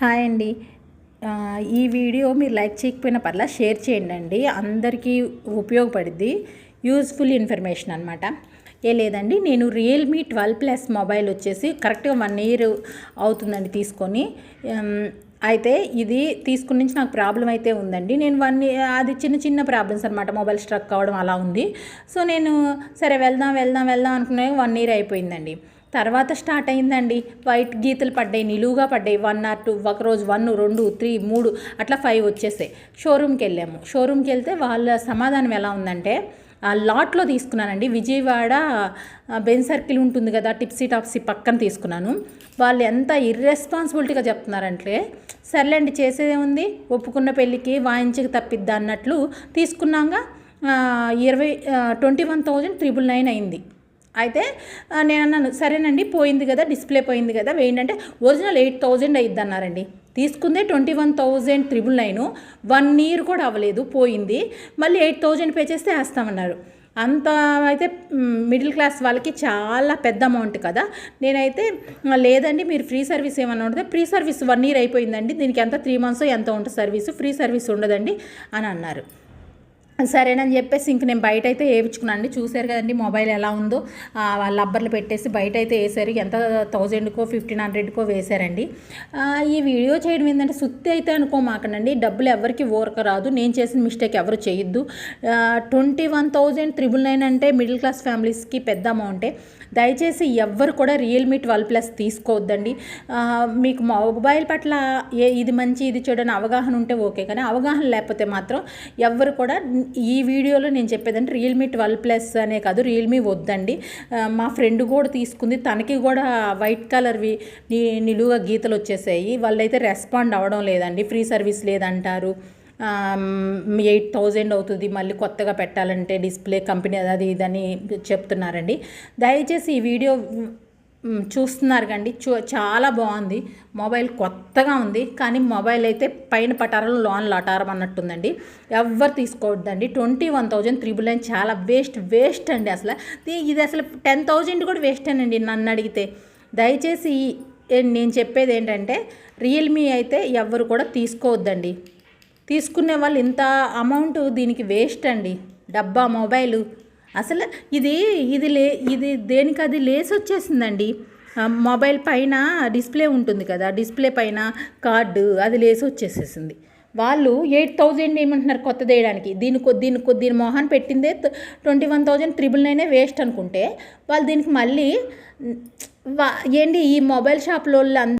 Hi అండి. ఈ video మీరు లైక్ చేయకపోయినా పర్లా షేర్ చేయండి. అందరికీ ఉపయోగపడుద్ది. యూజ్ఫుల్ ఇన్ఫర్మేషన్ అనమాట. లేదండి, నేను రియల్మీ 12+ మొబైల్ వచ్చేసి కరెక్ట్గా 1 ఇయర్ అవుతుందండి తీసుకొని. అయితే ఇది తీసుకున్న నుంచి నాకు ప్రాబ్లం అయితే ఉందండి. నేను అది చిన్న ప్రాబ్లమ్స్ అనమాట. మొబైల్ స్ట్రక్ అవ్వడం అలా ఉంది. సో నేను సరే వెళ్దాం అనుకునే 1 ఇయర్ అయిపోయిందండి. తర్వాత స్టార్ట్ అయిందండి. వైట్ గీతలు పడ్డాయి, నిలువుగా పడ్డాయి. 1 or 2, ఒకరోజు 1, 2, 3, 3 అట్లా 5 వచ్చేసాయి. షోరూమ్కి వెళ్ళాము. షోరూమ్కి వెళ్తే వాళ్ళ సమాధానం ఎలా ఉందంటే, లాట్లో తీసుకున్నానండి. విజయవాడ బెన్ సర్కిల్ ఉంటుంది కదా, టాప్సీ పక్కన తీసుకున్నాను. వాళ్ళు ఎంత ఇర్రెస్పాన్సిబిలిటీగా చెప్తున్నారంటే, సర్లేండి చేసేదే ఉంది, ఒప్పుకున్న పెళ్ళికి వాయించకి తప్పిద్దా అన్నట్లు తీసుకున్నాక 21,999 అయింది. అయితే నేను అన్నాను, సరేనండి పోయింది కదా, డిస్ప్లే పోయింది కదా వేయండి అంటే, ఒరిజినల్ 8,000 అయ్యిద్ది అన్నారండి. తీసుకుందే 21,999, 1 ఇయర్ కూడా అవ్వలేదు, పోయింది. మళ్ళీ 8,000 పే చేస్తే వేస్తామన్నారు. అంత అయితే మిడిల్ క్లాస్ వాళ్ళకి చాలా పెద్ద అమౌంట్ కదా. నేనైతే లేదండి, మీరు ఫ్రీ సర్వీస్ ఏమన్నా ఉంటే, ఫ్రీ సర్వీస్ 1 ఇయర్ అయిపోయిందండి, దీనికి ఎంత 3 months ఎంత ఉంటుంది సర్వీసు, ఫ్రీ సర్వీస్ ఉండదండి అని అన్నారు. సరేనని చెప్పేసి ఇంక నేను బయట అయితే వేయించుకున్నాను. చూసారు కదండి మొబైల్ ఎలా ఉందో. వాళ్ళ లబ్బర్లు పెట్టేసి బయట అయితే వేసారు. ఎంత 1000కో 1500కో వేశారండి. ఈ వీడియో చేయడం ఏంటంటే, సుత్తి అయితే అనుకోమాకండి, డబ్బులు ఎవరికి ఊరక రాదు. నేను చేసిన మిస్టేక్ ఎవరు చేయొద్దు. 21,999 అంటే మిడిల్ క్లాస్ ఫ్యామిలీస్కి పెద్ద అమౌంటే. దయచేసి ఎవ్వరు కూడా రియల్మీ 12+ తీసుకోవద్దండి. మీకు మొబైల్ పట్ల ఇది మంచి ఇది చెడు అని అవగాహన ఉంటే ఓకే, కానీ అవగాహన లేకపోతే మాత్రం ఎవ్వరు కూడా ఈ వీడియోలో నేను చెప్పేదంటే రియల్మీ 12+ అనే కాదు, రియల్మీ వద్దండి. మా ఫ్రెండ్ కూడా తీసుకుంది, తనకి కూడా వైట్ కలర్వి నిలువుగా గీతలు వచ్చేసాయి. వాళ్ళైతే రెస్పాండ్ అవ్వడం లేదండి. ఫ్రీ సర్వీస్ లేదంటారు, 8,000 అవుతుంది మళ్ళీ కొత్తగా పెట్టాలంటే డిస్ప్లే కంపెనీ అది ఇదని చెప్తున్నారండి. దయచేసి ఈ వీడియో చూస్తున్నారు కండి, చాలా బాగుంది. మొబైల్ కొత్తగా ఉంది, కానీ మొబైల్ అయితే పైన పటారం లోన్ లటారం అన్నట్టుందండి. ఎవ్వరు తీసుకోవద్దండి. 21,999 చాలా వేస్ట్ అండి. అసలు ఇది అసలు 10,000 కూడా వేస్టేనండి నన్ను అడిగితే. దయచేసి నేను చెప్పేది ఏంటంటే, రియల్మీ అయితే ఎవ్వరు కూడా తీసుకోవద్దండి. తీసుకునే వాళ్ళు ఇంత అమౌంట్ దీనికి వేస్ట్ అండి. డబ్బా మొబైలు అసలు ఇది దేనికి అది లేస్ వచ్చేసిందండి. మొబైల్ పైన డిస్ప్లే ఉంటుంది కదా, డిస్ప్లే పైన కార్డు అది లేసి వచ్చేసేసింది. వాళ్ళు 8,000 ఏమంటున్నారు కొత్తది వేయడానికి. దీని మొహాన్ని పెట్టిందే 21,999 వేస్ట్ అనుకుంటే, వాళ్ళు దీనికి మళ్ళీ ఏంటి ఈ మొబైల్ షాప్లో